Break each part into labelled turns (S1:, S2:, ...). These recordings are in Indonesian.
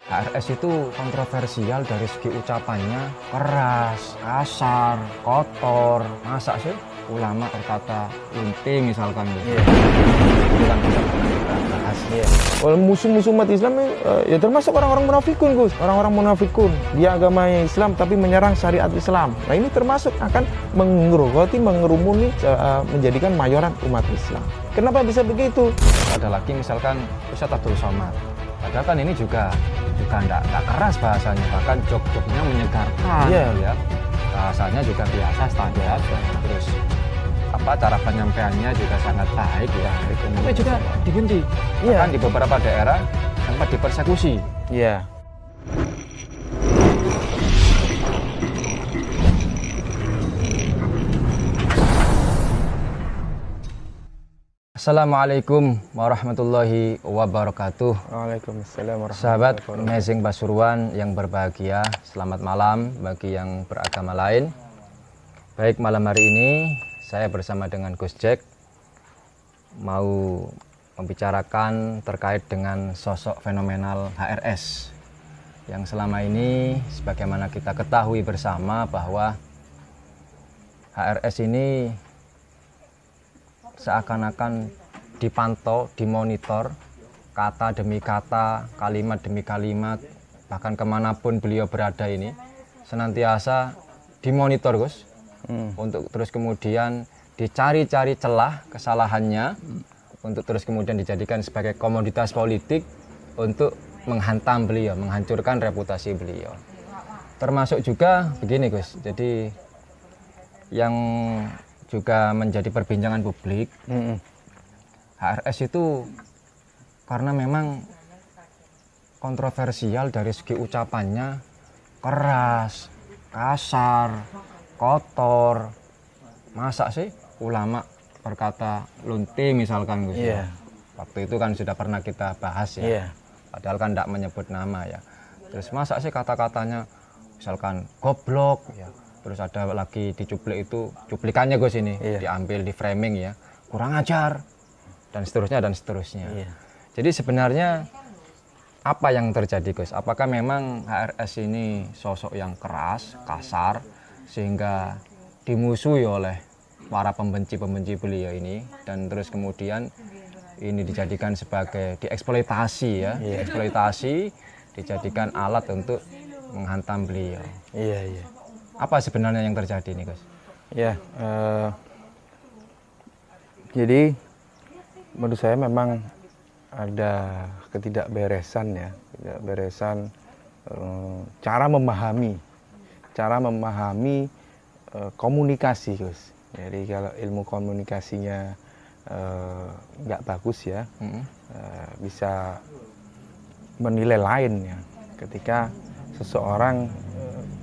S1: HRS itu kontroversial dari segi ucapannya, keras, kasar, kotor. Masa sih ulama berkata lunting misalkan gitu. Itu kan bisa pernah kita bahas.
S2: Kalau musuh-musuh umat Islam ya termasuk orang-orang munafikun, Gus. Orang-orang munafikun, dia agamanya Islam tapi menyerang syariat Islam. Nah ini termasuk akan menggerogoti, mengerumuni, menjadikan mayoran umat Islam. Kenapa bisa begitu?
S1: Ada lagi misalkan Ustadz Abdul Somad. Padahal kan ini juga enggak keras bahasanya, bahkan jok-joknya menyegarkan. Ya. Bahasanya juga biasa, standar. Terus cara penyampaiannya juga sangat baik ya. Tapi juga dibenci. Bahkan di beberapa daerah sempat dipersekusi.
S2: Iya.
S1: Assalamualaikum warahmatullahi wabarakatuh.
S2: Waalaikumsalam warahmatullahi
S1: Sahabat
S2: wabarakatuh.
S1: Amazing Pasuruan yang berbahagia, selamat malam bagi yang beragama lain. Baik, malam hari ini saya bersama dengan Gus Jack mau membicarakan terkait dengan sosok fenomenal HRS yang selama ini sebagaimana kita ketahui bersama bahwa HRS ini seakan-akan dipantau, dimonitor, kata demi kata, kalimat demi kalimat, bahkan kemanapun beliau berada ini senantiasa dimonitor, Gus, untuk terus kemudian dicari-cari celah kesalahannya, untuk terus kemudian dijadikan sebagai komoditas politik untuk menghantam beliau, menghancurkan reputasi beliau. Termasuk juga begini, Gus, jadi yang juga menjadi perbincangan publik, HRS itu karena memang kontroversial dari segi ucapannya, keras, kasar, kotor. Masa sih ulama berkata lunting misalkan, Gus? Waktu itu kan sudah pernah kita bahas ya. Padahal kan tidak menyebut nama ya. Terus masa sih kata-katanya misalkan goblok ya. Terus ada lagi dicuplik, itu cuplikannya, Gus, ini diambil di framing ya, kurang ajar dan seterusnya. Jadi sebenarnya apa yang terjadi, Gus? Apakah memang HRS ini sosok yang keras, kasar sehingga dimusuhi oleh para pembenci beliau ini, dan terus kemudian ini dijadikan sebagai dieksploitasi ya, dieksploitasi, dijadikan alat untuk menghantam beliau. Apa sebenarnya yang terjadi nih, Gus?
S2: Jadi menurut saya memang ada ketidakberesan ya, cara memahami komunikasi, Gus. Jadi kalau ilmu komunikasinya nggak bagus ya, bisa menilai lain ya. Ketika seseorang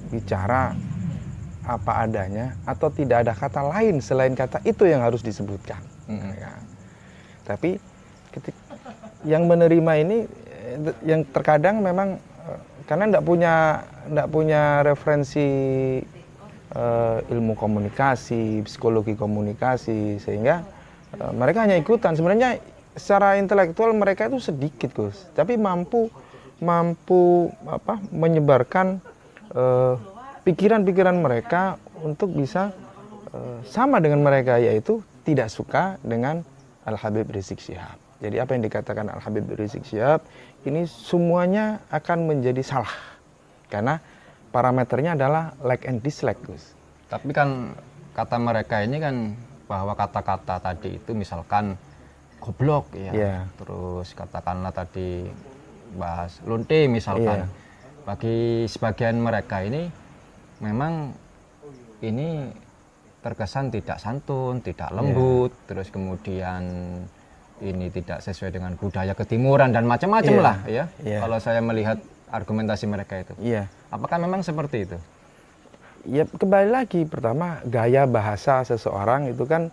S2: bicara apa adanya atau tidak ada kata lain selain kata itu yang harus disebutkan. Tapi yang menerima ini yang terkadang memang karena tidak punya referensi ilmu komunikasi, psikologi komunikasi, sehingga mereka hanya ikutan. Sebenarnya secara intelektual mereka itu sedikit, Gus, tapi mampu menyebarkan pikiran-pikiran mereka untuk bisa sama dengan mereka, yaitu tidak suka dengan Al-Habib Rizik Syihab. Jadi apa yang dikatakan Al-Habib Rizik Syihab ini semuanya akan menjadi salah karena parameternya adalah like and dislike, Gus.
S1: Tapi kan kata mereka ini kan bahwa kata-kata tadi itu misalkan goblok ya, terus katakanlah tadi bahas lunte misalkan, bagi sebagian mereka ini memang ini terkesan tidak santun, tidak lembut, terus kemudian ini tidak sesuai dengan budaya ketimuran dan macam-macam lah ya. Kalau saya melihat argumentasi mereka itu, apakah memang seperti itu?
S2: Ya kembali lagi, pertama gaya bahasa seseorang itu kan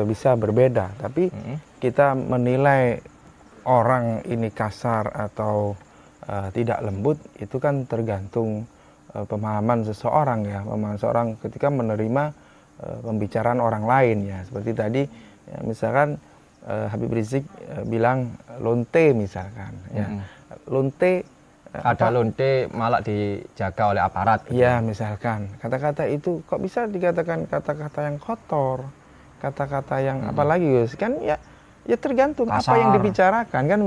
S2: bisa berbeda, tapi kita menilai orang ini kasar atau tidak lembut itu kan tergantung pemahaman seseorang ya, pemahaman seseorang ketika menerima pembicaraan orang lain ya. Seperti tadi ya, misalkan Habib Rizik bilang lonte misalkan ya. Lonte
S1: ada lonte malah dijaga oleh aparat. Gitu.
S2: Ya, misalkan kata-kata itu kok bisa dikatakan kata-kata yang kotor, kata-kata yang apalagi Gus, kan ya tergantung
S1: kasar.
S2: Apa yang dibicarakan kan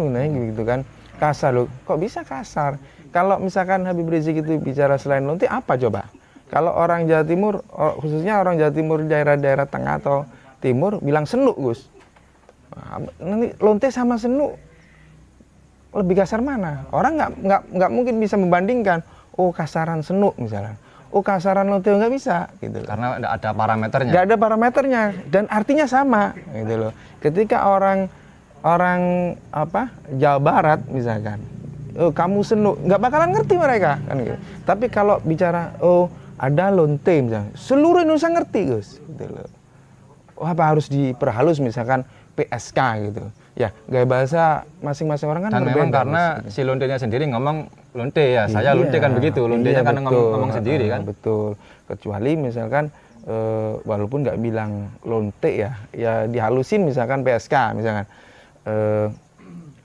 S2: gitu kan. Kasar loh, kok bisa kasar? Kalau misalkan Habib Rizik itu bicara selain lonte apa coba? Kalau orang Jawa Timur, khususnya orang Jawa Timur daerah-daerah tengah atau timur bilang senuk Gus. Nanti lonte sama senuk lebih kasar mana? Orang nggak mungkin bisa membandingkan. Oh kasaran senuk misalnya. Oh kasaran lonte nggak bisa gitu.
S1: Karena nggak ada parameternya.
S2: Nggak ada parameternya dan artinya sama gitu loh. Ketika orang Jawa Barat misalkan, oh kamu senuk, nggak bakalan ngerti mereka kan gitu. Tapi kalau bicara oh ada lonte misalnya, seluruh Indonesia ngerti Gus. Gitu loh. Oh, apa harus diperhalus misalkan PSK gitu. Ya, gaya bahasa masing-masing orang kan
S1: dan
S2: berbeda.
S1: memang karena si lontenya sendiri ngomong lonte ya, saya lonte kan begitu, lontenya kan ngomong sendiri kan.
S2: Betul, kecuali misalkan walaupun nggak bilang lonte ya dihalusin misalkan PSK misalkan.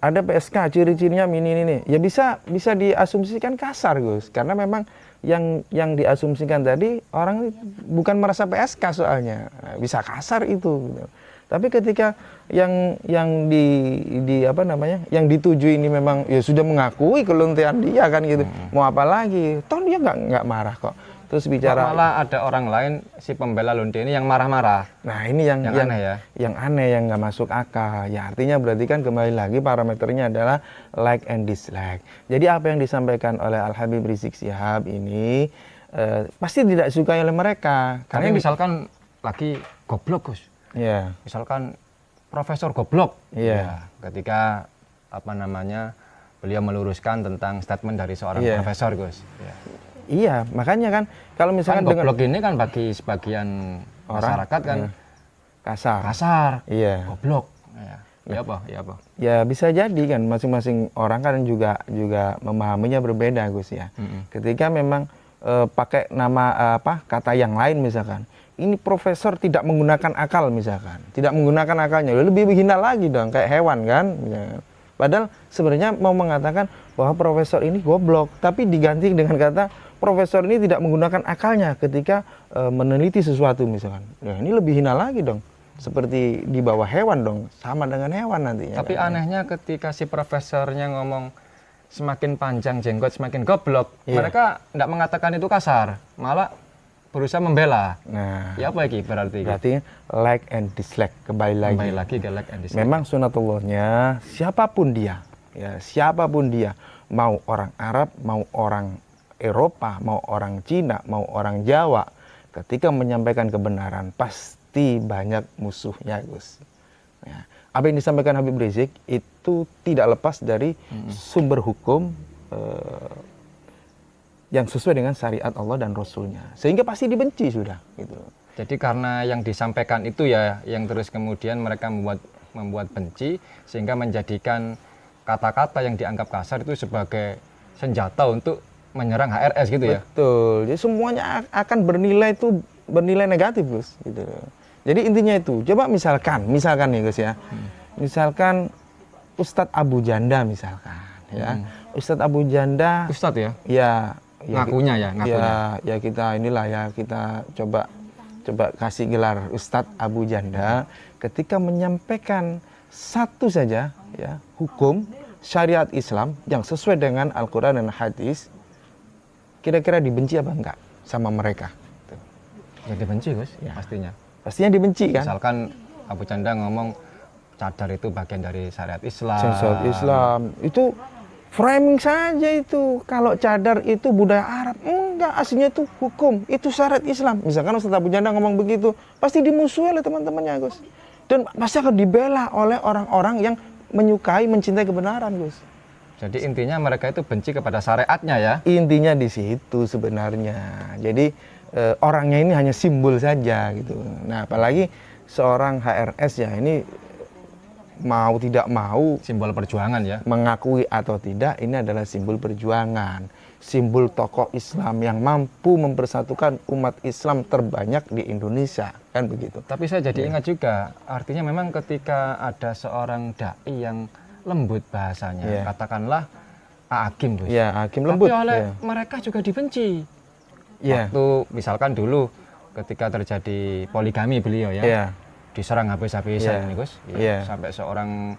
S2: Ada PSK ciri-cirinya ini, ya bisa diasumsikan kasar Gus, karena memang yang diasumsikan tadi orang bukan merasa PSK soalnya, bisa kasar itu gitu. Tapi ketika yang yang dituju ini memang ya sudah mengakui kelontean dia kan gitu. Mau apa lagi? Toh dia nggak marah kok. Terus bicara
S1: malah ada orang lain si pembela lonte ini yang marah-marah.
S2: Nah, ini yang
S1: aneh ya.
S2: Yang aneh, yang nggak masuk akal. Ya artinya berarti kan kembali lagi parameternya adalah like and dislike. Jadi apa yang disampaikan oleh Al Habib Rizik Syihab ini pasti tidak disukai oleh mereka.
S1: Karena misalkan lagi goblok Gus.
S2: Iya.
S1: Misalkan profesor goblok.
S2: Iya.
S1: Ya, ketika beliau meluruskan tentang statement dari seorang profesor Gus. Ya.
S2: Iya, makanya kan kalau misalkan
S1: kan goblok ini kan bagi sebagian masyarakat kan kasar.
S2: Iya.
S1: Goblok. Ya apa?
S2: Ya bisa jadi kan masing-masing orang kan juga memahaminya berbeda Gus ya. Ketika memang pakai nama kata yang lain misalkan. Ini profesor tidak menggunakan akal misalkan. Tidak menggunakan akalnya. Lebih hina lagi dong kayak hewan kan. Padahal sebenarnya mau mengatakan bahwa profesor ini goblok, tapi diganti dengan kata profesor ini tidak menggunakan akalnya ketika meneliti sesuatu misalkan. Ya, ini lebih hina lagi dong. Seperti di bawah hewan dong, sama dengan hewan nantinya.
S1: Tapi kan? Anehnya ketika si profesornya ngomong semakin panjang jenggot semakin goblok, mereka tidak mengatakan itu kasar, malah berusaha membela. Nah, ya apa lagi berarti?
S2: Berarti like and dislike kembali lagi
S1: ke like and dislike.
S2: Memang sunatullahnya siapapun dia, mau orang Arab, mau orang Eropa, mau orang Cina, mau orang Jawa, ketika menyampaikan kebenaran pasti banyak musuhnya Gus. Ya. Apa yang disampaikan Habib Rizik itu tidak lepas dari sumber hukum yang sesuai dengan syariat Allah dan Rasulnya, sehingga pasti dibenci sudah gitu.
S1: Jadi karena yang disampaikan itu ya yang terus kemudian mereka membuat benci, sehingga menjadikan kata-kata yang dianggap kasar itu sebagai senjata untuk menyerang HRS gitu ya.
S2: Betul. Jadi semuanya akan bernilai negatif Gus gitu. Jadi intinya itu. Coba misalkan nih Gus ya. Misalkan Ustadz Abu Janda misalkan ya. Ustadz Abu Janda
S1: Ustadz ya?
S2: Ya
S1: ngakunya.
S2: Ya kita coba kasih gelar Ustadz Abu Janda ketika menyampaikan satu saja ya hukum syariat Islam yang sesuai dengan Al-Quran dan Hadis, kira-kira dibenci apa enggak sama mereka?
S1: Ya dibenci Gus, ya. Pastinya
S2: dibenci kan?
S1: Misalkan Abu Janda ngomong cadar itu bagian dari syariat Islam.
S2: Syariat Islam itu framing saja itu. Kalau cadar itu budaya Arab, enggak, aslinya itu hukum, itu syariat Islam. Misalkan Ustadz Abu Janda ngomong begitu, pasti dimusuhi oleh teman-temannya Gus. Dan pasti akan dibela oleh orang-orang yang menyukai, mencintai kebenaran Gus.
S1: Jadi intinya mereka itu benci kepada syariatnya ya?
S2: Intinya di situ sebenarnya. Jadi orangnya ini hanya simbol saja gitu. Nah apalagi seorang HRS ya ini mau tidak mau
S1: simbol perjuangan ya,
S2: mengakui atau tidak ini adalah simbol perjuangan, simbol tokoh Islam yang mampu mempersatukan umat Islam terbanyak di Indonesia kan begitu.
S1: Tapi saya jadi ingat juga artinya memang ketika ada seorang dai yang lembut bahasanya, katakanlah hakim, Gus.
S2: Ya, hakim lembut.
S1: Tapi oleh
S2: Ya.
S1: mereka juga dibenci.
S2: Ya.
S1: Waktu misalkan dulu ketika terjadi poligami beliau ya,
S2: Ya.
S1: diserang habis-habisan
S2: Ya.
S1: ini, Gus.
S2: Ya.
S1: Sampai seorang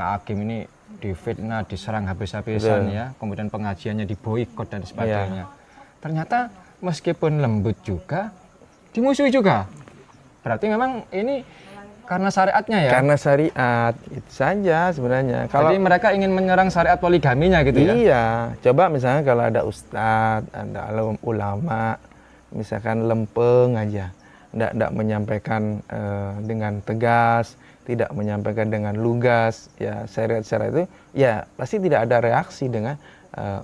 S1: hakim ini difitnah, diserang habis-habisan ya, kemudian pengajiannya diboikot dan sebagainya. Ternyata meskipun lembut juga, dimusuhi juga. Berarti memang ini karena syariatnya ya.
S2: Karena syariat itu saja sebenarnya.
S1: Jadi mereka ingin menyerang syariat poligaminya gitu ya.
S2: Iya, coba misalnya kalau ada ustadz, ada ulama, misalkan lempeng aja, tidak menyampaikan dengan tegas, tidak menyampaikan dengan lugas, ya syariat-syariat itu, ya pasti tidak ada reaksi dengan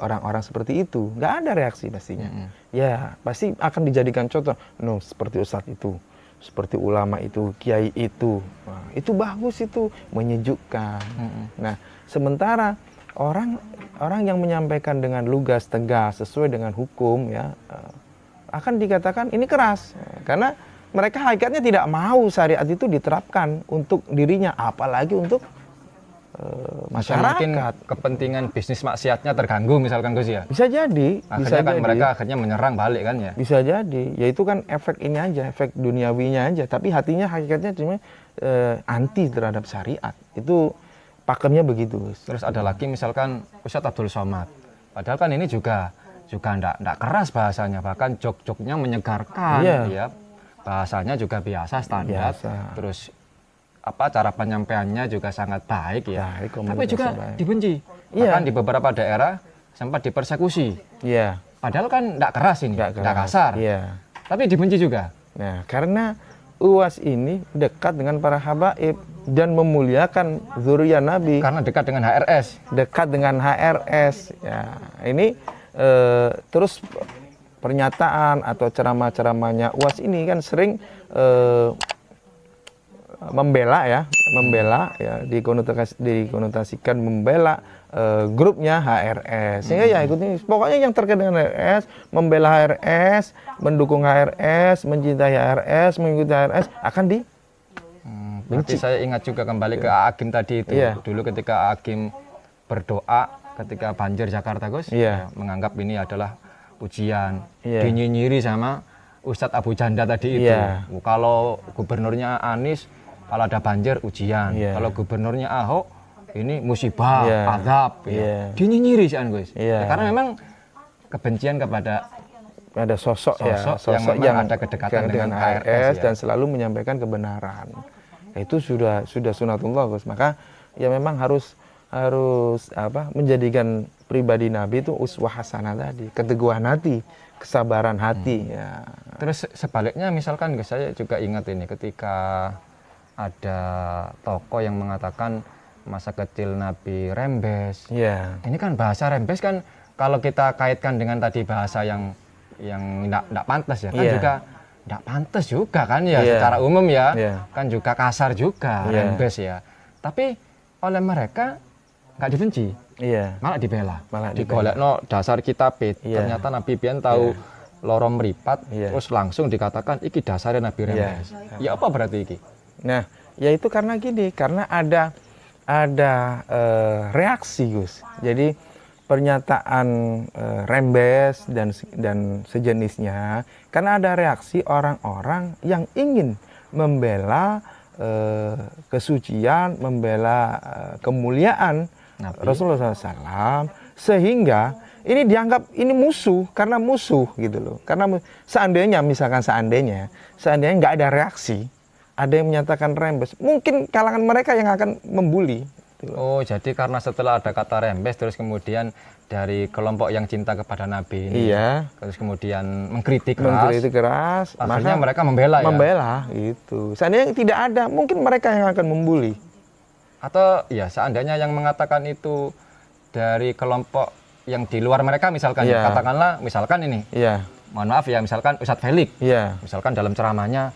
S2: orang-orang seperti itu. Nggak ada reaksi pastinya. Ya pasti akan dijadikan contoh, no, seperti ustadz itu, seperti ulama itu, kiai itu. Nah, itu bagus, itu menyejukkan. Nah, sementara orang yang menyampaikan dengan lugas, tegas, sesuai dengan hukum ya, akan dikatakan ini keras. Karena mereka hakikatnya tidak mau syariat itu diterapkan untuk dirinya, apalagi untuk masyarakat.
S1: Mungkin kepentingan bisnis maksiatnya terganggu misalkan, Gus ya.
S2: Bisa jadi.
S1: Akhirnya kan mereka akhirnya menyerang balik kan ya.
S2: Bisa jadi. Ya itu kan efek ini aja, efek duniawinya aja. Tapi hatinya hakikatnya cuma anti terhadap syariat. Itu pakemnya begitu, Gus.
S1: Terus ada lagi misalkan Ustadz Abdul Somad. Padahal kan ini juga enggak keras bahasanya, bahkan jok-joknya menyegarkan ya. Bahasanya juga biasa, standar. Terus cara penyampaiannya juga sangat baik ya. Tapi juga dibenci. Bahkan di beberapa daerah sempat dipersekusi.
S2: Iya.
S1: Padahal kan enggak keras ini, enggak kasar.
S2: Iya.
S1: Tapi dibenci juga.
S2: Nah, karena UAS ini dekat dengan para habaib dan memuliakan zuriat Nabi.
S1: Karena dekat dengan HRS.
S2: Dekat dengan HRS. Ya, ini terus pernyataan atau ceramah-ceramahnya UAS ini kan sering membela ya, dikonotasikan membela grupnya HRS. Sehingga ya ikuti, pokoknya yang terkait dengan HRS, membela HRS, mendukung HRS, mencintai HRS, mengikuti HRS akan di
S1: Berarti saya ingat juga kembali ke Hakim tadi itu. Dulu ketika Hakim berdoa ketika banjir Jakarta, Gus, menganggap ini adalah ujian, dinyinyiri sama Ustadz Abu Janda tadi itu. Kalau gubernurnya Anies, kalau ada banjir ujian. Kalau gubernurnya Ahok, ini musibah, azab. Dinyinyiri sih, Gus. Karena memang kebencian kepada
S2: sosok yang ada kedekatan dengan HRS dan selalu menyampaikan kebenaran. Itu sudah sunatullah, Gus. Maka ya memang harus menjadikan pribadi Nabi itu uswah hasanah tadi, keteguhan hati, kesabaran hati. Ya.
S1: Terus sebaliknya misalkan, Gus, saya juga ingat ini ketika ada tokoh yang mengatakan masa kecil Nabi rembes. Ini kan bahasa rembes kan kalau kita kaitkan dengan tadi bahasa yang tidak pantas ya kan juga tidak pantas juga kan ya secara umum ya kan juga kasar juga rembes ya. Tapi oleh mereka nggak dibenci, malah dibela, digolekno dasar kitab. Ternyata Nabi Bian tahu lorong meripat, terus langsung dikatakan iki dasarnya Nabi rembes. Ya apa berarti iki?
S2: Nah, ya itu karena gini, karena ada reaksi, Gus. Jadi pernyataan rembes dan sejenisnya karena ada reaksi orang-orang yang ingin membela kesucian, membela kemuliaan Nabi. Rasulullah SAW, sehingga ini dianggap ini musuh karena musuh gitu loh. Karena seandainya nggak ada reaksi, ada yang menyatakan rembes, mungkin kalangan mereka yang akan membuli.
S1: Oh, jadi karena setelah ada kata rembes, terus kemudian dari kelompok yang cinta kepada Nabi ini, terus kemudian mengkritik keras, akhirnya mereka membela
S2: itu. Seandainya tidak ada, mungkin mereka yang akan membuli.
S1: Atau ya seandainya yang mengatakan itu dari kelompok yang di luar mereka, misalkan katakanlah misalkan ini, mohon maaf ya, misalkan Ustadz Felix, misalkan dalam ceramahnya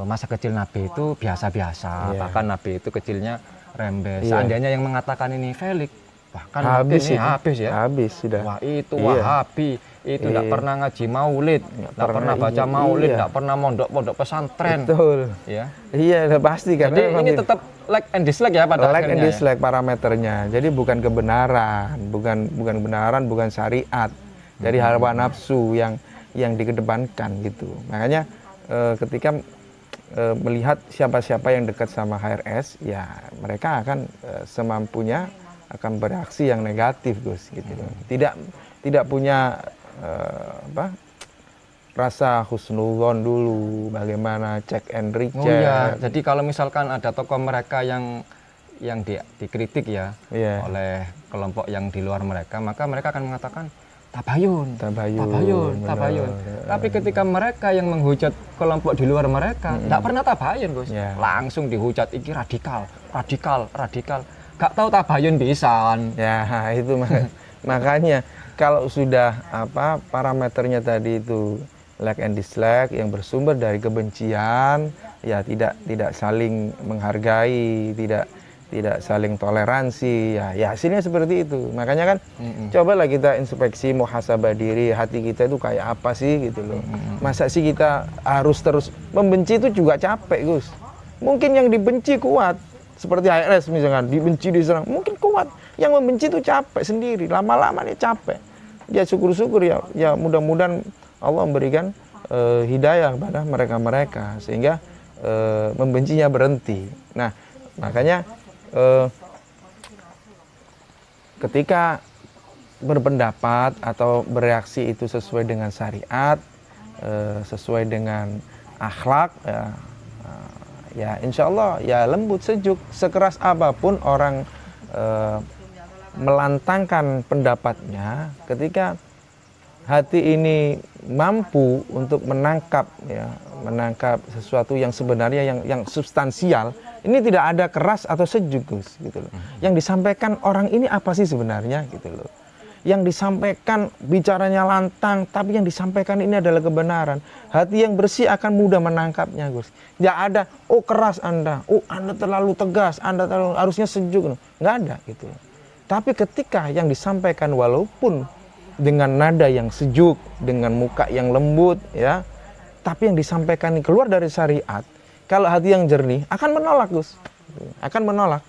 S1: masa kecil Nabi itu biasa-biasa, bahkan Nabi itu kecilnya rembes. Seandainya yang mengatakan ini Felix, bahkan habis
S2: sudah.
S1: Wah, itu Wahabi, itu tidak pernah ngaji maulid, tidak pernah baca maulid, tidak pernah mondok pesantren.
S2: Betul. Iya, udah pasti kan.
S1: Jadi ini tetap like and dislike ya pada
S2: like and
S1: akhirnya
S2: dislike parameternya. Jadi bukan kebenaran, bukan kebenaran, bukan syariat. Dari hawa nafsu yang dikedepankan gitu. Makanya ketika melihat siapa-siapa yang dekat sama HRS, ya mereka akan semampunya akan bereaksi yang negatif, Gus, gitu. Tidak punya rasa husnudzon dulu, bagaimana check and recheck.
S1: Oh iya, jadi kalau misalkan ada tokoh mereka yang dikritik ya oleh kelompok yang di luar mereka, maka mereka akan mengatakan tabayun. Tapi ketika mereka yang menghujat kelompok di luar mereka, tidak pernah tabayun, Gus. Langsung dihujat, ini radikal. Gak tahu tabayun pisan.
S2: Ya, itu makanya kalau sudah parameternya tadi itu like and dislike yang bersumber dari kebencian, ya tidak saling menghargai, tidak saling toleransi, ya hasilnya seperti itu. Makanya kan cobalah kita introspeksi, muhasabah diri, hati kita itu kayak apa sih gitu loh. Masa sih kita harus terus membenci? Itu juga capek, Gus. Mungkin yang dibenci kuat, seperti HRS misalkan, dibenci diserang, mungkin kuat. Yang membenci itu capek sendiri, lama-lama dia capek. Ya syukur-syukur ya mudah-mudahan Allah memberikan hidayah kepada mereka sehingga membencinya berhenti. Nah, makanya ketika berpendapat atau bereaksi itu sesuai dengan syariat, sesuai dengan akhlak, ya insya Allah ya lembut sejuk. Sekeras apapun orang melantangkan pendapatnya, ketika hati ini mampu untuk menangkap sesuatu yang sebenarnya yang substansial, ini tidak ada keras atau sejuk, Gus, gitu loh. Yang disampaikan orang ini apa sih sebenarnya, gitu loh. Yang disampaikan bicaranya lantang, tapi yang disampaikan ini adalah kebenaran. Hati yang bersih akan mudah menangkapnya, Gus. Tidak ada, oh keras Anda, oh Anda terlalu tegas, Anda harusnya sejuk, nggak ada, gitu. Tapi ketika yang disampaikan walaupun dengan nada yang sejuk, dengan muka yang lembut, ya, tapi yang disampaikan keluar dari syariat, kalau hati yang jernih akan menolak, Gus, akan menolak.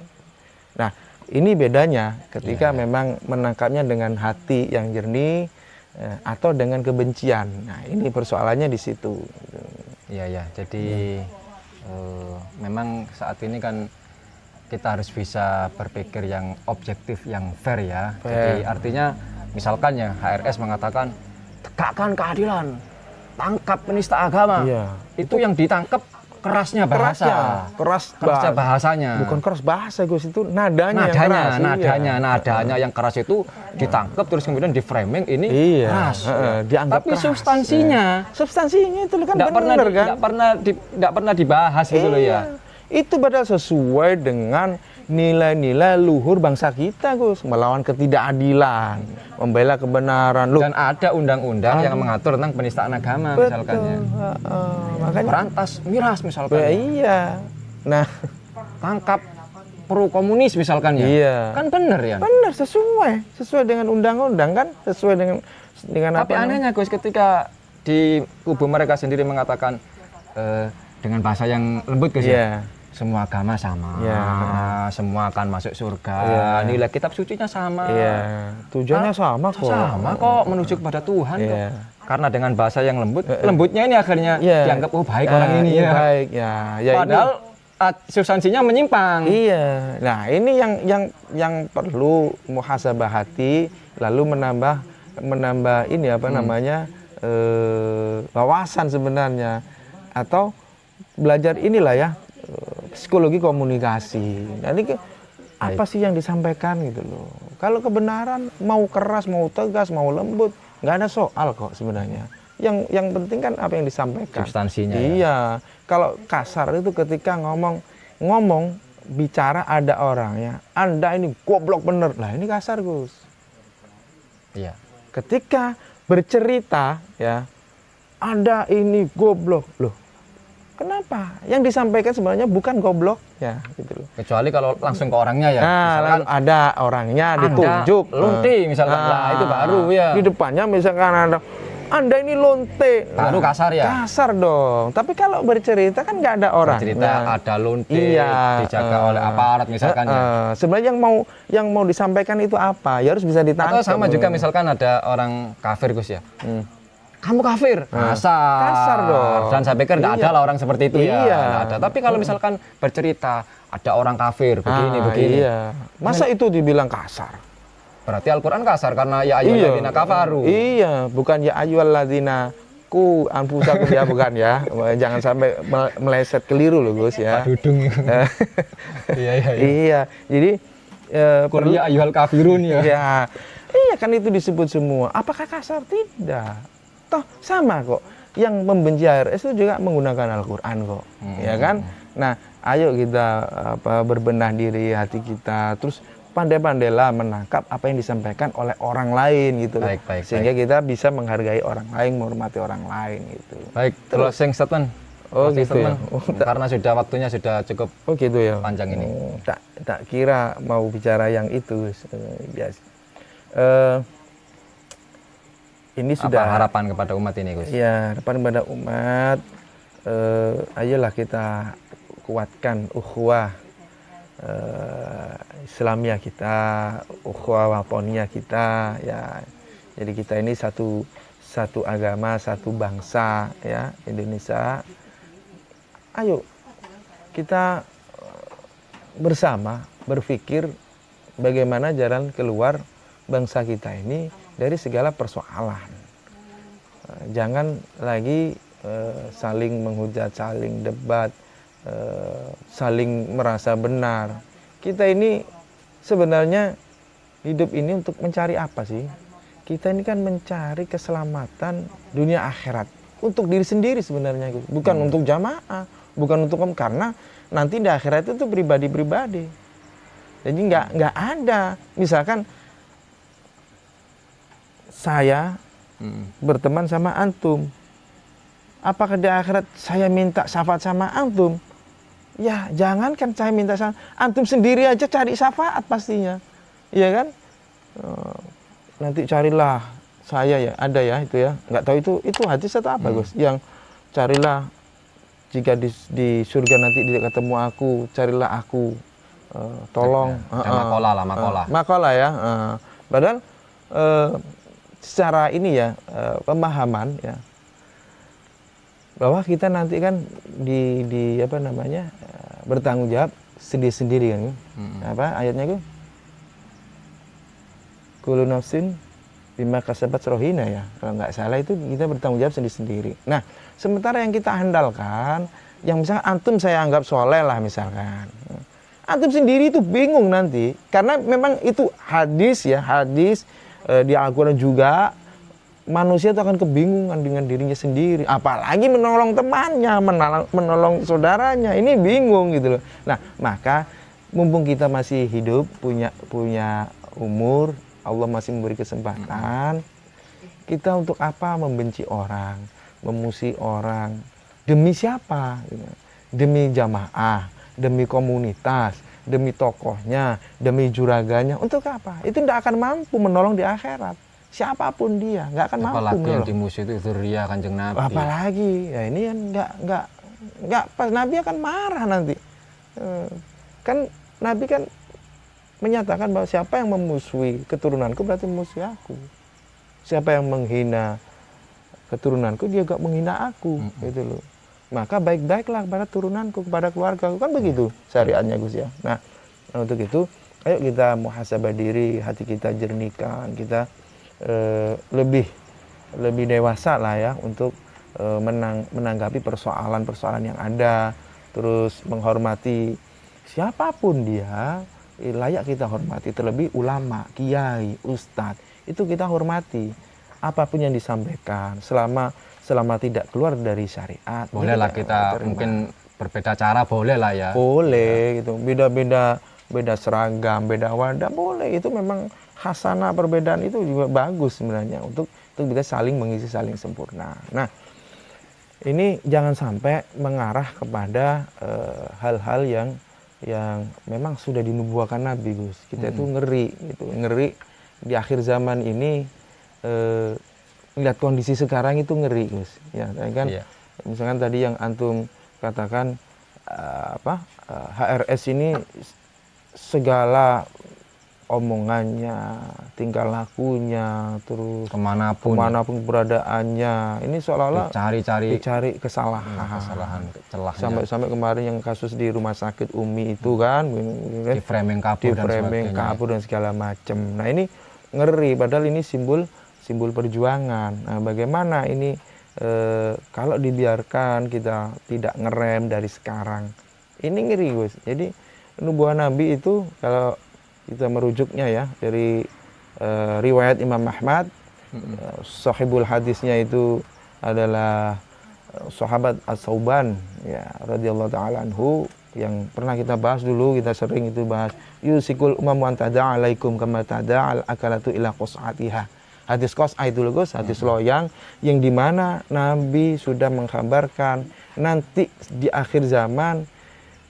S2: Nah, ini bedanya ketika memang menangkapnya dengan hati yang jernih atau dengan kebencian. Nah, ini persoalannya di situ.
S1: Iya. Jadi memang saat ini kan kita harus bisa berpikir yang objektif, yang fair ya. Jadi artinya misalkan ya HRS mengatakan tegakkan keadilan, tangkap penista agama. Itu yang ditangkap kerasnya bahasa. Kerasnya bahasanya.
S2: Bukan keras bahasa, Gus, itu nadanya
S1: yang keras itu ditangkap terus kemudian di framing ini keras.
S2: Dianggap
S1: tapi
S2: keras. Substansinya itu kan
S1: benar kan? Enggak pernah dibahas gitu loh ya.
S2: Itu padahal sesuai dengan nilai-nilai luhur bangsa kita, Gus, melawan ketidakadilan, membela kebenaran.
S1: Dan ada undang-undang yang mengatur tentang penistaan agama.
S2: Betul.
S1: Misalkan ya.
S2: Makanya
S1: berantas miras misalkan.
S2: Iya. Nah,
S1: tangkap pro komunis misalkan ya.
S2: Iya.
S1: Kan benar ya.
S2: Benar, sesuai dengan undang-undang kan, sesuai dengan
S1: apa. Tapi anehnya, Gus, ketika di kubu mereka sendiri mengatakan dengan bahasa yang lembut, Gus, ya. Semua agama sama, semua akan masuk surga, nilai kitab sucinya sama,
S2: tujuannya sama kok,
S1: menuju kepada Tuhan kok. Karena dengan bahasa yang lembutnya ini akhirnya dianggap baik orang ini ya.
S2: Baik
S1: Padahal substansinya menyimpang.
S2: Iya. Nah, ini yang perlu muhasabah hati, lalu menambah ini wawasan sebenarnya, atau belajar inilah ya. Psikologi komunikasi. Nah, ini apa sih yang disampaikan gitu loh. Kalau kebenaran mau keras, mau tegas, mau lembut, nggak ada soal kok sebenarnya. Yang penting kan apa yang disampaikan.
S1: Substansinya.
S2: Iya. Kalau kasar itu ketika ngomong bicara ada orangnya, Anda ini goblok bener. Lah ini kasar, Gus.
S1: Iya.
S2: Ketika bercerita ya, Anda ini goblok. Loh, kenapa? Yang disampaikan sebenarnya bukan goblok ya, gitu loh.
S1: Kecuali kalau langsung ke orangnya ya.
S2: Nah, misalkan ada orangnya ditunjuk.
S1: Lunti misalkan. Nah, itu baru ya.
S2: Di depannya misalkan Anda ini lonte.
S1: Baru kasar ya?
S2: Kasar dong. Tapi kalau bercerita kan nggak ada orang.
S1: Bercerita ada lonte, dijaga oleh aparat misalkan ya.
S2: Sebenarnya yang mau disampaikan itu apa? Ya harus bisa ditangkap.
S1: Atau sama juga misalkan ada orang kafir Gus ya. Kamu kafir, kasar
S2: dong.
S1: Dan saya pikir nggak ada lah orang seperti itu ya. Nggak ada. Tapi kalau misalkan bercerita ada orang kafir begini.
S2: Iya. Masa itu dibilang kasar?
S1: Berarti Al-Quran kasar karena ya ayyuhalladzina kafaru.
S2: Iya, bukan ya ayyuhalladzina ku anfusakum ya, bukan ya. Jangan sampai meleset keliru loh Gus ya.
S1: Pak Dudung.
S2: Iya. Jadi
S1: Qul ya ayyuhal kafirun ya.
S2: Iya kan itu disebut semua. Apakah kasar? Tidak. Toh sama kok. Yang membenci HRS itu juga menggunakan Al-Quran kok. Ya kan? Nah, ayo kita berbenah diri hati kita, terus pandai-pandailah menangkap apa yang disampaikan oleh orang lain gitu. Sehingga kita bisa menghargai orang lain, menghormati orang lain gitu.
S1: Baik, closing statement.
S2: Oh gitu ya.
S1: Karena waktunya sudah cukup
S2: gitu ya.
S1: Panjang ini.
S2: Tak kira mau bicara yang itu. Biasa. Ini sudah
S1: apa harapan kepada umat ini, Gus?
S2: Ya, harapan kepada umat. Ayolah kita kuatkan ukhuwah Islamiyah kita, ukhuwah watoniyah kita ya. Jadi kita ini satu agama, satu bangsa ya, Indonesia. Ayo kita bersama berpikir bagaimana jalan keluar bangsa kita ini dari segala persoalan. Jangan lagi saling menghujat, saling debat, saling merasa benar. Kita ini sebenarnya hidup ini untuk mencari apa sih? Kita ini kan mencari keselamatan dunia akhirat untuk diri sendiri sebenarnya, bukan untuk jamaah, bukan untuk karena nanti di akhirat itu pribadi-pribadi. Jadi nggak ada. Misalkan saya berteman sama antum, apakah di akhirat saya minta syafaat sama antum? Ya, jangankan saya minta syafaat, antum sendiri aja cari syafaat pastinya, iya kan? Nanti carilah saya ya, ada ya itu ya, nggak tahu itu hadis atau apa Gus? Yang carilah jika di surga nanti tidak ketemu aku, carilah aku, tolong. Makola ya. Padahal secara ini ya pemahaman ya, bahwa kita nanti kan di apa namanya bertanggung jawab sendiri-sendiri kan. Apa ayatnya itu? Kullu nafsin bima kasabat rohina ya. Kalau nggak salah itu kita bertanggung jawab sendiri-sendiri. Nah, sementara yang kita andalkan, yang misalnya antum saya anggap soleh lah misalkan. Antum sendiri itu bingung nanti karena memang itu hadis di Al-Quran juga. Manusia itu akan kebingungan dengan dirinya sendiri, apalagi menolong temannya, menolong saudaranya, ini bingung gitu loh. Nah, maka mumpung kita masih hidup, punya umur, Allah masih memberi kesempatan, kita untuk apa membenci orang, memusuhi orang, demi siapa? Demi jamaah, demi komunitas, demi tokohnya, demi juraganya, untuk apa? Itu tidak akan mampu menolong di akhirat. Siapapun dia nggak akan mampu.
S1: Apalagi yang dimusuhi itu dzurriyyah Kanjeng Nabi.
S2: Apalagi ya ini kan nggak pas, Nabi akan marah nanti. Kan Nabi kan menyatakan bahwa siapa yang memusuhi keturunanku berarti memusuhi aku. Siapa yang menghina keturunanku dia juga menghina aku, gitu loh. Maka baik-baiklah kepada turunanku, kepada keluargaku, kan begitu syariatnya Gus ya. Nah, untuk itu ayo kita muhasabah diri, hati kita jernihkan, kita lebih dewasa lah ya untuk menanggapi persoalan-persoalan yang ada, terus menghormati siapapun dia, layak kita hormati, terlebih ulama, kiai, ustadz, itu kita hormati apapun yang disampaikan selama tidak keluar dari syariat.
S1: Bolehlah kita mungkin berbeda cara, boleh lah ya.
S2: Boleh gitu, beda seragam, beda wadah, boleh, itu memang hasanah perbedaan itu juga bagus sebenarnya untuk kita saling mengisi, saling sempurna. Nah, ini jangan sampai mengarah kepada hal-hal yang memang sudah dinubuahkan Nabi Gus. Kita itu ngeri gitu, ngeri di akhir zaman ini lihat kondisi sekarang itu ngeri, Gus. Ya, kan
S1: Iya.
S2: misalkan tadi yang antum katakan HRS ini segala omongannya, tingkah lakunya, terus
S1: Kemanapun
S2: keberadaannya, ini seolah-olah dicari
S1: kesalahan, celahnya.
S2: Sampai kemarin yang kasus di rumah sakit Umi itu kan,
S1: di framing kabur
S2: dan segala macam. Nah ini ngeri, padahal ini simbol perjuangan. Nah bagaimana ini kalau dibiarkan kita tidak ngerem dari sekarang, ini ngeri, Gus. Jadi nubuah Nabi itu kalau kita merujuknya ya dari riwayat Imam Ahmad, sahibul hadisnya itu adalah sahabat As-Sauban ya radhiyallahu taala anhu, yang pernah kita bahas dulu, kita sering itu bahas yusikul umamu antada alaikum kama tada'al akalatu ila qas'atiha. Hadis qas'ah itu loh, Gus, hadis loyang yang dimana Nabi sudah mengkabarkan nanti di akhir zaman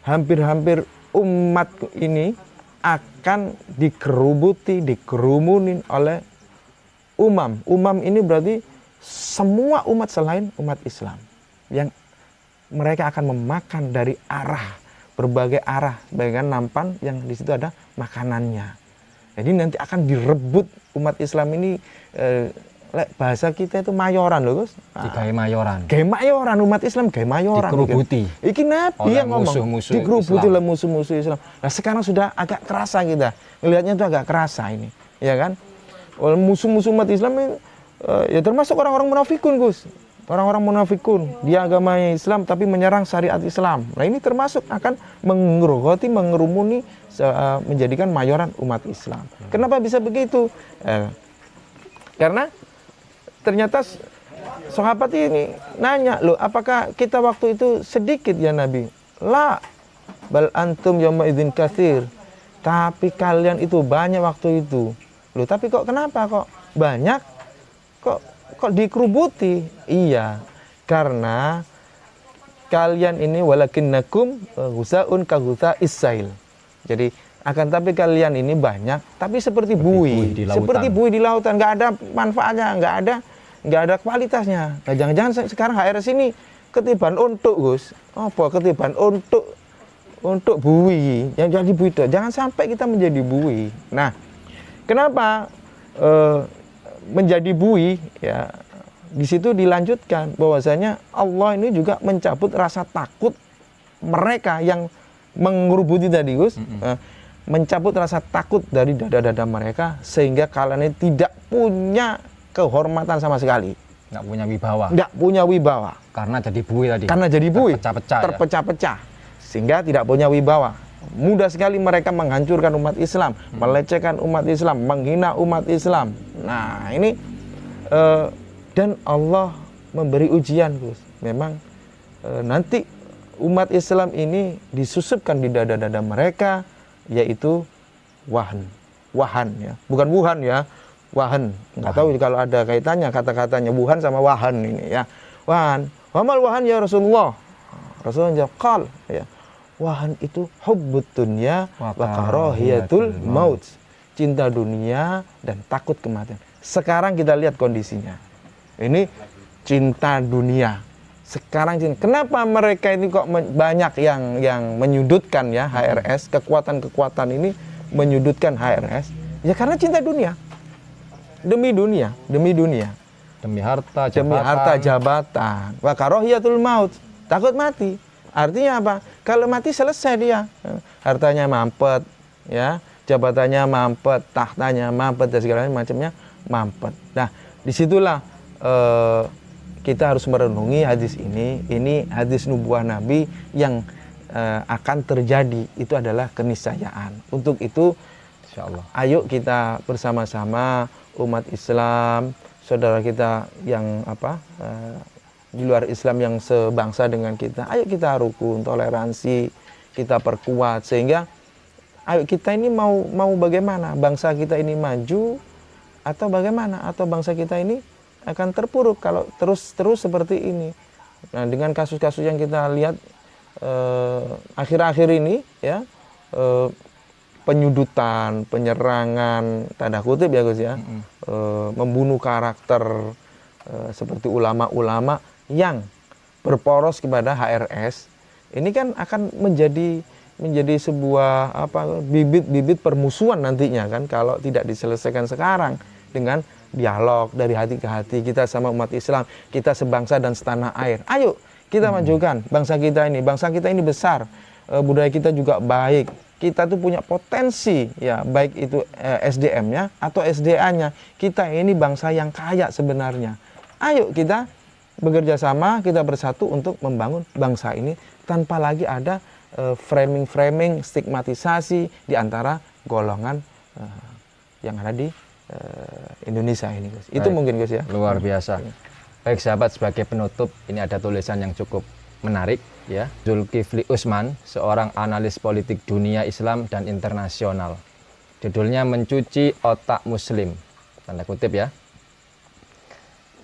S2: hampir-hampir umat ini akan dikerumunin oleh umam. Umam ini berarti semua umat selain umat Islam, yang mereka akan memakan dari berbagai arah, bagian nampan yang di situ ada makanannya. Jadi nanti akan direbut umat Islam ini, bahasa kita itu mayoran loh, Gus.
S1: Digawe mayoran.
S2: Gawe mayoran umat Islam, gawe mayoran.
S1: Dikerubuti.
S2: Iki Nabi yang ngomong. Dikerubuti oleh musuh-musuh Islam. Nah sekarang sudah agak kerasa kita. Ngelihatnya itu agak kerasa ini. Ya kan? Oleh musuh-musuh umat Islam ini, ya termasuk orang-orang munafikun, Gus. Orang-orang munafikun, dia agama Islam tapi menyerang syariat Islam. Nah ini termasuk akan mengerumuni, menjadikan mayoran umat Islam. Kenapa bisa begitu? Karena ternyata sahabat ini nanya, loh apakah kita waktu itu sedikit ya Nabi? La, bal antum yawma idzin katsir. Tapi kalian itu banyak waktu itu. Loh tapi kok kenapa kok banyak? Kok dikerubuti? Iya, karena kalian ini walakinnakum ghusaun ka ghusa isail. Jadi akan tapi kalian ini banyak tapi seperti buih di lautan, nggak ada manfaatnya, nggak ada kualitasnya. Nah jangan-jangan sekarang HRS ini ketiban untuk, Gus, apa ketiban untuk buih, yang jadi buih itu. Jangan sampai kita menjadi buih. Nah kenapa menjadi buih ya? Di situ dilanjutkan bahwasanya Allah ini juga mencabut rasa takut mereka yang mengerubuti tadi, Gus. Mencabut rasa takut dari dada-dada mereka sehingga kalian ini tidak punya kehormatan sama sekali.
S1: Nggak punya wibawa.
S2: Nggak punya wibawa.
S1: Karena jadi buih tadi.
S2: Karena jadi buih.
S1: Terpecah-pecah.
S2: Sehingga tidak punya wibawa. Mudah sekali mereka menghancurkan umat Islam, melecehkan umat Islam, menghina umat Islam. Nah ini dan Allah memberi ujian, Gus. Memang nanti umat Islam ini disusupkan di dada-dada mereka, yaitu wahan ya, bukan Wuhan ya, wahan. Nggak tahu kalau ada kaitannya kata-katanya Wuhan sama wahan ini ya. Wahan, wamal wahan ya Rasulullah. Rasulullah jawab, ya, wahan itu hubbud dunya wa karahiyatul maut. Cinta dunia dan takut kematian. Sekarang kita lihat kondisinya. Ini cinta dunia. Sekarang kenapa mereka ini kok banyak yang menyudutkan ya HRS, kekuatan-kekuatan ini menyudutkan HRS? Ya karena cinta dunia. Demi harta jabatan. Wa karahiyatul maut. Takut mati. Artinya apa? Kalau mati selesai dia. Hartanya mampet, ya, jabatannya mampet, tahtanya mampet dan segala macamnya mampet. Nah, disitulah kita harus merenungi hadis ini. Ini hadis nubuah Nabi yang akan terjadi, itu adalah keniscayaan. Untuk itu, insyaallah, ayo kita bersama-sama umat Islam, saudara kita yang di luar Islam yang sebangsa dengan kita, ayo kita rukun, toleransi, kita perkuat sehingga ayo kita ini mau bagaimana? Bangsa kita ini maju atau bagaimana? Atau bangsa kita ini akan terpuruk kalau terus seperti ini. Nah, dengan kasus-kasus yang kita lihat akhir-akhir ini ya, penyudutan, penyerangan tanda kutip ya Gus ya, membunuh karakter seperti ulama-ulama yang berporos kepada HRS, ini kan akan menjadi sebuah bibit-bibit permusuhan nantinya kan kalau tidak diselesaikan sekarang dengan dialog dari hati ke hati kita sama umat Islam, kita sebangsa dan setanah air. Ayo kita majukan bangsa kita ini. Bangsa kita ini besar, budaya kita juga baik. Kita tuh punya potensi ya, baik itu SDM-nya atau SDA-nya. Kita ini bangsa yang kaya sebenarnya. Ayo kita bekerja sama, kita bersatu untuk membangun bangsa ini tanpa lagi ada framing-framing, stigmatisasi di antara golongan yang ada di Indonesia ini, Gus. Itu
S1: Baik.
S2: mungkin, Gus, ya.
S1: Luar biasa. Baik sahabat, sebagai penutup ini ada tulisan yang cukup menarik ya. Zulkifli Usman, seorang analis politik dunia Islam dan internasional. Judulnya Mencuci Otak Muslim. Tanda kutip ya.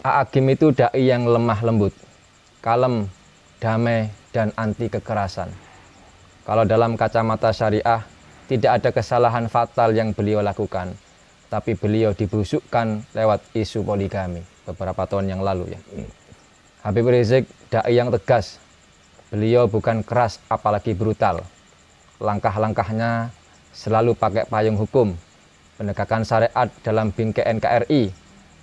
S1: A'agim itu dai yang lemah lembut, kalem, damai dan anti kekerasan. Kalau dalam kacamata syariah tidak ada kesalahan fatal yang beliau lakukan, tapi beliau dibusukkan lewat isu poligami beberapa tahun yang lalu ya. Habib Rizik dai yang tegas. Beliau bukan keras apalagi brutal. Langkah-langkahnya selalu pakai payung hukum, penegakan syariat dalam bingkai NKRI,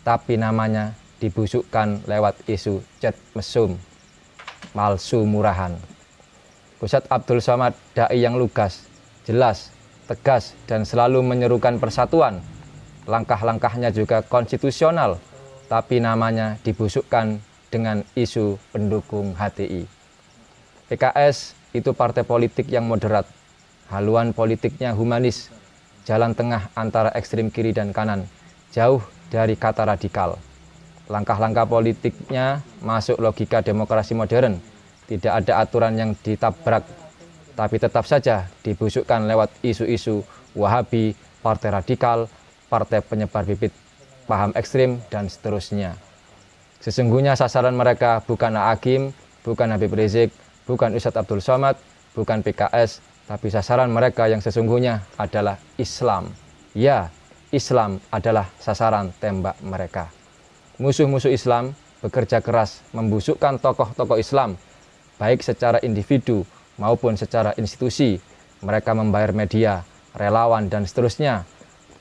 S1: tapi namanya dibusukkan lewat isu cet mesum, palsu murahan. Ustadz Abdul Somad dai yang lugas, jelas, tegas dan selalu menyerukan persatuan. Langkah-langkahnya juga konstitusional, tapi namanya dibusukkan dengan isu pendukung HTI. PKS itu partai politik yang moderat, haluan politiknya humanis, jalan tengah antara ekstrem kiri dan kanan, jauh dari kata radikal. Langkah-langkah politiknya masuk logika demokrasi modern, tidak ada aturan yang ditabrak, tapi tetap saja dibusukkan lewat isu-isu Wahabi, partai radikal, partai penyebar bibit paham ekstrim, dan seterusnya. Sesungguhnya sasaran mereka bukan A'agim, bukan Habib Rizik, bukan Ustadz Abdul Somad, bukan PKS, tapi sasaran mereka yang sesungguhnya adalah Islam. Ya, Islam adalah sasaran tembak mereka. Musuh-musuh Islam bekerja keras membusukkan tokoh-tokoh Islam, baik secara individu maupun secara institusi. Mereka membayar media, relawan, dan seterusnya,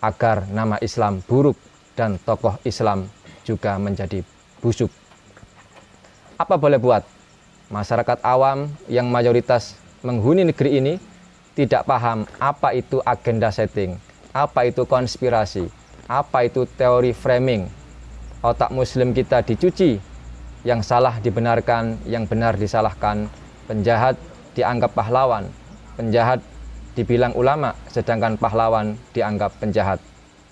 S1: agar nama Islam buruk dan tokoh Islam juga menjadi busuk. Apa boleh buat? Masyarakat awam yang mayoritas menghuni negeri ini tidak paham apa itu agenda setting, apa itu konspirasi, apa itu teori framing. Otak muslim kita dicuci, yang salah dibenarkan, yang benar disalahkan, penjahat dianggap pahlawan, penjahat dibilang ulama, sedangkan pahlawan dianggap penjahat.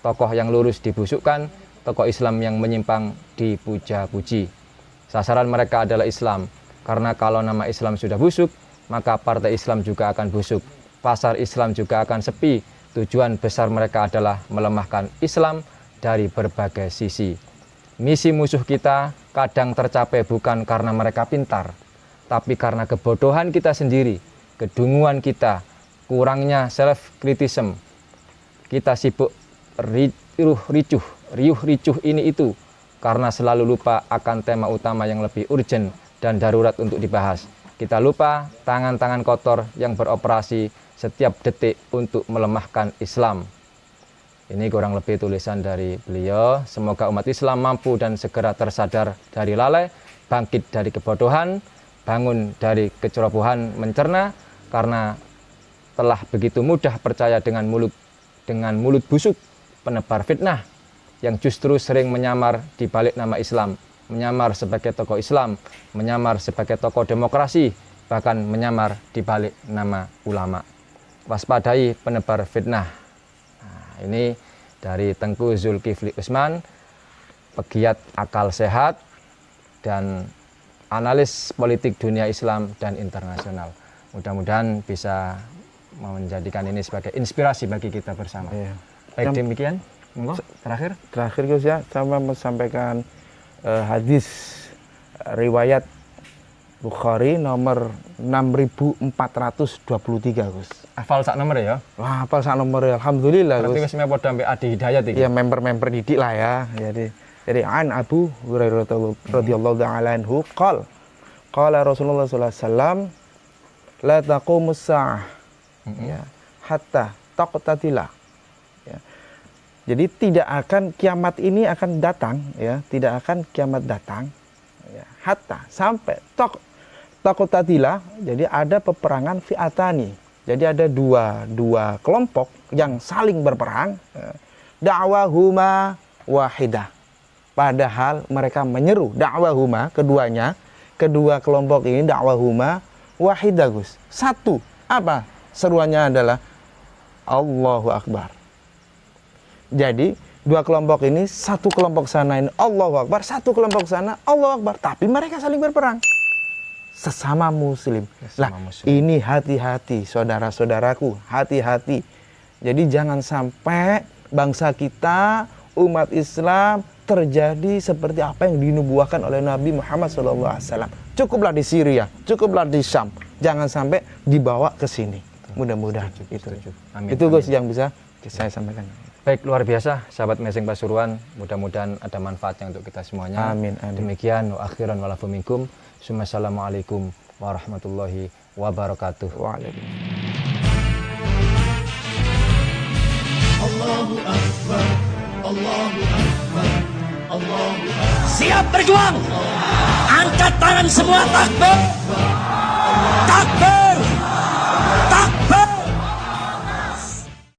S1: Tokoh yang lurus dibusukkan, tokoh Islam yang menyimpang dipuja-puji. Sasaran mereka adalah Islam, karena kalau nama Islam sudah busuk, maka partai Islam juga akan busuk. Pasar Islam juga akan sepi. Tujuan besar mereka adalah melemahkan Islam dari berbagai sisi. Misi musuh kita kadang tercapai bukan karena mereka pintar, tapi karena kebodohan kita sendiri, kedunguan kita, kurangnya self-criticism. Kita sibuk riuh ricuh ini itu karena selalu lupa akan tema utama yang lebih urgent dan darurat untuk dibahas. Kita lupa tangan-tangan kotor yang beroperasi setiap detik untuk melemahkan Islam. Ini kurang lebih tulisan dari beliau. Semoga umat Islam mampu dan segera tersadar dari lalai, bangkit dari kebodohan, bangun dari kecerobohan mencerna, karena telah begitu mudah percaya dengan mulut busuk penebar fitnah yang justru sering menyamar di balik nama Islam, menyamar sebagai tokoh Islam, menyamar sebagai tokoh demokrasi, bahkan menyamar di balik nama ulama. Waspadai penebar fitnah. Nah, ini dari Tengku Zulkifli Usman, pegiat akal sehat dan analis politik dunia Islam dan internasional. Mudah-mudahan bisa menjadikan ini sebagai inspirasi bagi kita bersama. Iya. Baik, demikian. Terakhir
S2: Gus ya, saya mau sampaikan hadis riwayat Bukhari nomor 6423, Gus.
S1: Hafal sak nomor ya?
S2: Wah, hafal sak nomor ya. Alhamdulillah, Gus.
S1: Berarti wis padha ambek Adi Hidayat iki.
S2: Ya, member-member didik lah ya. Jadi Dari an Abu Hurairah radhiyallahu ta'ala anhu qala Rasulullah sallallahu alaihi wasallam la taqumus sa'ah ya hatta taqtatila ya. Jadi tidak akan kiamat ini akan datang ya, tidak akan kiamat datang ya, hatta sampai taqtatila. Jadi ada peperangan fi'atani. Jadi ada dua kelompok yang saling berperang ya. Da'wahuma wahidah. Padahal mereka menyeru dakwahuma, kedua kelompok ini dakwahuma wahidah, Gus. Satu. Apa? Seruannya adalah Allahu Akbar. Jadi dua kelompok ini, satu kelompok sana ini Allahu Akbar, satu kelompok sana Allahu Akbar, tapi mereka saling berperang. Sesama muslim. Ini hati-hati saudara-saudaraku, hati-hati. Jadi jangan sampai bangsa kita, umat Islam terjadi seperti apa yang dinubuahkan oleh Nabi Muhammad SAW. Cukuplah di Syria, cukuplah di Syam, jangan sampai dibawa ke sini. Mudah-mudahan itu. Amin. Itu Gus yang bisa saya sampaikan.
S1: Baik, luar biasa sahabat Messing Pasuruan. Mudah-mudahan ada manfaatnya untuk kita semuanya.
S2: Amin. Amin.
S1: Demikian wa akhiran wa lafu minkum. Assalamualaikum warahmatullahi wabarakatuh.
S2: Waalaikumsalam.
S3: Allahu Akbar, Allahu Akbar, Allahu Akbar. Siap berjuang. Angkat tangan semua, takbir. Takbir.